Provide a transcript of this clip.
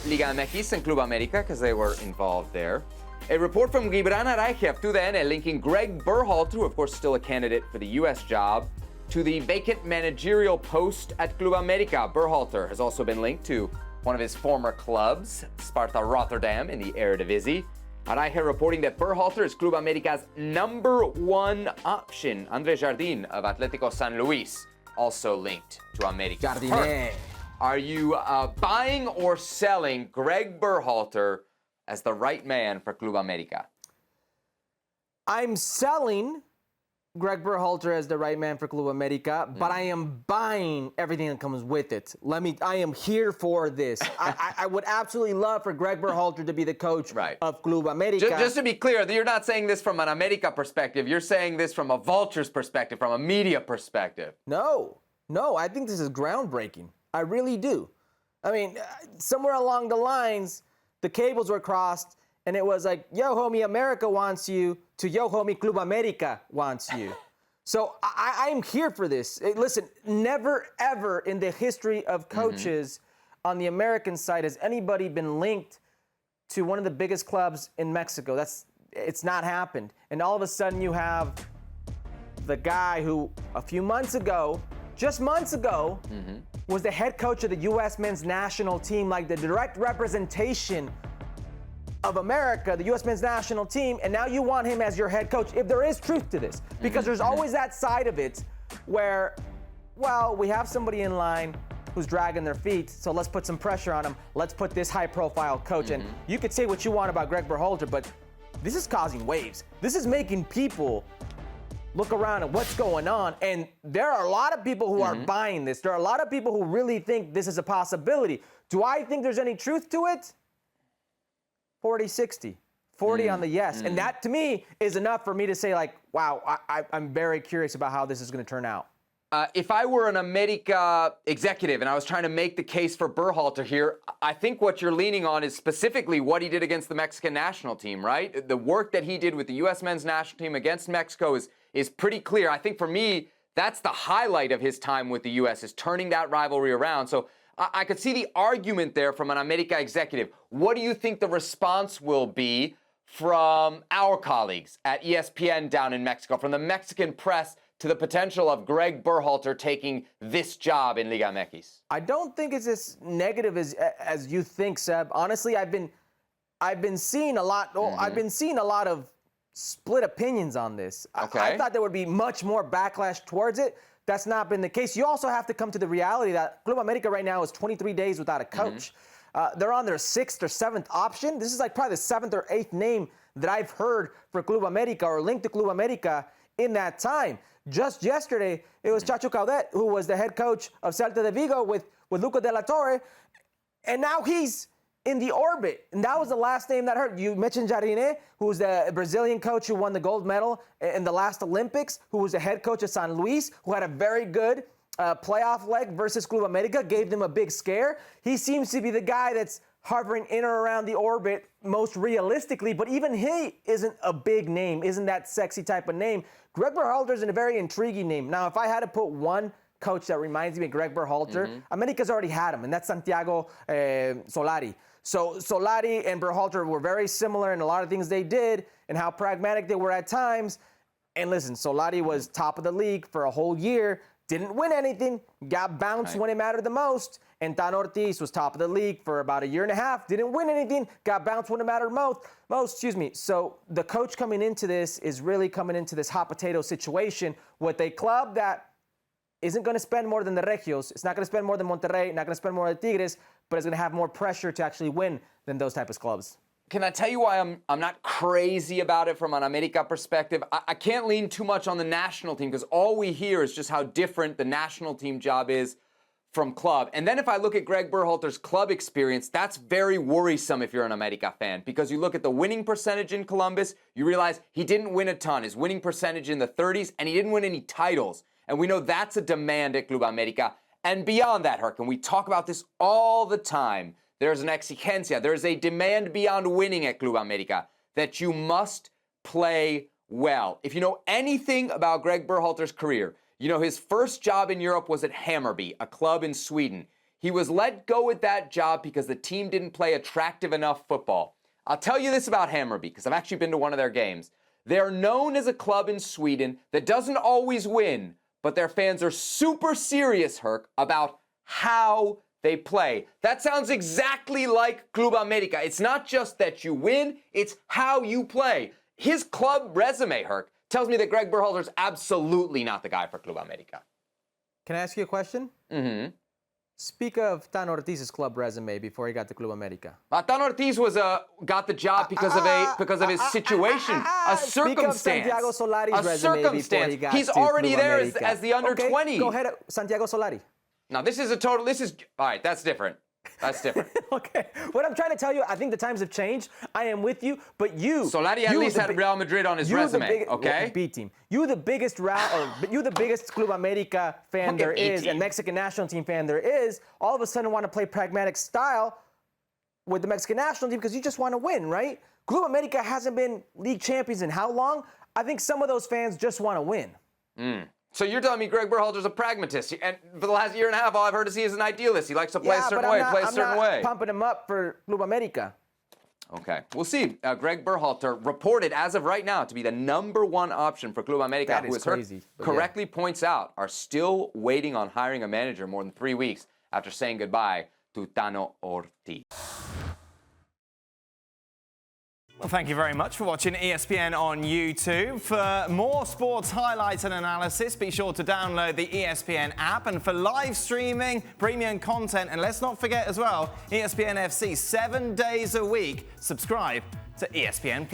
Liga MX and Club America because they were involved there. A report from Gibran Araiche of TUDN linking Gregg Berhalter, who of course is still a candidate for the U.S. job, to the vacant managerial post at Club America. Berhalter has also been linked to one of his former clubs, Sparta Rotterdam in the Eredivisie. Araiche reporting that Berhalter is Club America's number one option. André Jardine of Atlético San Luis also linked to America. Jardine. Are you buying or selling Gregg Berhalter as the right man for Club America? I'm selling Gregg Berhalter as the right man for Club America, but I am buying everything that comes with it. I am here for this. I would absolutely love for Gregg Berhalter to be the coach of Club America. Just to be clear, you're not saying this from an America perspective. You're saying this from a Vultures perspective, from a media perspective. No, I think this is groundbreaking. I really do. I mean, somewhere along the lines, the cables were crossed, and it was like, yo, homie, America wants you, to yo, homie, Club America wants you. So I'm here for this. Listen, never, ever in the history of coaches on the American side has anybody been linked to one of the biggest clubs in Mexico. It's not happened. And all of a sudden you have the guy who a few months ago, just months ago, was the head coach of the U.S. men's national team, like the direct representation of America, the U.S. men's national team, and now you want him as your head coach, if there is truth to this. Because there's always that side of it where, well, we have somebody in line who's dragging their feet, so let's put some pressure on him. Let's put this high-profile coach. And you could say what you want about Gregg Berhalter, but this is causing waves. This is making people look around at what's going on, and there are a lot of people who are buying this. There are a lot of people who really think this is a possibility. Do I think there's any truth to it? 40-60. 40 on the yes. And that, to me, is enough for me to say, like, wow, I'm very curious about how this is going to turn out. If I were an America executive and I was trying to make the case for Berhalter here, I think what you're leaning on is specifically what he did against the Mexican national team, right? The work that he did with the U.S. men's national team against Mexico is pretty clear. I think for me, that's the highlight of his time with the U.S., is turning that rivalry around. So I could see the argument there from an America executive. What do you think the response will be from our colleagues at ESPN down in Mexico, from the Mexican press, to the potential of Gregg Berhalter taking this job in Liga MX? I don't think it's as negative as you think, Seb. Honestly, I've been seeing a lot. I've been seeing a lot of split opinions on this. Okay. I thought there would be much more backlash towards it. That's not been the case. You also have to come to the reality that Club America right now is 23 days without a coach. They're on their 6th or 7th option. This is like probably the 7th or 8th name that I've heard for Club America or linked to Club America in that time. Just yesterday, it was Chacho Caudet, who was the head coach of Celta de Vigo with Luca de la Torre, and now he's in the orbit. And that was the last name that hurt. You mentioned Jardine, who's the Brazilian coach who won the gold medal in the last Olympics, who was the head coach of San Luis, who had a very good playoff leg versus Club America, gave them a big scare. He seems to be the guy that's hovering in or around the orbit most realistically, but even he isn't a big name, isn't that sexy type of name. Gregg Berhalter is a very intriguing name. Now, if I had to put one coach that reminds me of Gregg Berhalter, America's already had him, and that's Santiago Solari. So Solari and Berhalter were very similar in a lot of things they did and how pragmatic they were at times. And listen, Solari was top of the league for a whole year, didn't win anything, got bounced when it mattered the most. And Tan Ortiz was top of the league for about a year and a half, didn't win anything, got bounced when it mattered most. So the coach coming into this is really coming into this hot potato situation with a club that isn't going to spend more than the Regios. It's not going to spend more than Monterrey, not going to spend more than Tigres, but it's going to have more pressure to actually win than those types of clubs. Can I tell you why I'm not crazy about it from an America perspective? I can't lean too much on the national team because all we hear is just how different the national team job is from club. And then if I look at Gregg Berhalter's club experience, that's very worrisome if you're an America fan, because you look at the winning percentage in Columbus, you realize he didn't win a ton. His winning percentage in the 30s, and he didn't win any titles. And we know that's a demand at Club America. And beyond that, Herc, and we talk about this all the time, there's an exigencia, there's a demand beyond winning at Club America that you must play well. If you know anything about Gregg Berhalter's career, you know his first job in Europe was at Hammarby, a club in Sweden. He was let go with that job because the team didn't play attractive enough football. I'll tell you this about Hammarby, because I've actually been to one of their games. They're known as a club in Sweden that doesn't always win, but their fans are super serious, Herc, about how they play. That sounds exactly like Club America. It's not just that you win, it's how you play. His club resume, Herc, tells me that Gregg Berhalter is absolutely not the guy for Club America. Can I ask you a question? Mm-hmm. Speak of Tan Ortiz's club resume before he got to Club America. Tan Ortiz got the job because of his situation, a circumstance. Speak of Santiago Solari's resume before he got He's to already Club there America. as the under 20. Go ahead, Santiago Solari. Now all right, that's different. That's different. Okay. What I'm trying to tell you, I think the times have changed. I am with you, but Solari at least had Real Madrid on his resume, okay? B team. You the biggest Club America fan there is, and Mexican national team fan there is. All of a sudden want to play pragmatic style with the Mexican national team because you just want to win, right? Club America hasn't been league champions in how long? I think some of those fans just want to win. So you're telling me Gregg Berhalter's a pragmatist, and for the last year and a half, all I've heard is he is an idealist. He likes to play a certain way, play a certain way. I'm not pumping him up for Club America. Okay, we'll see. Gregg Berhalter reported as of right now to be the #1 option for Club America, who is crazy, correctly points out are still waiting on hiring a manager more than 3 weeks after saying goodbye to Tano Ortiz. Well, thank you very much for watching ESPN on YouTube. For more sports highlights and analysis, be sure to download the ESPN app. And for live streaming, premium content, and let's not forget as well, ESPN FC 7 days a week, subscribe to ESPN+.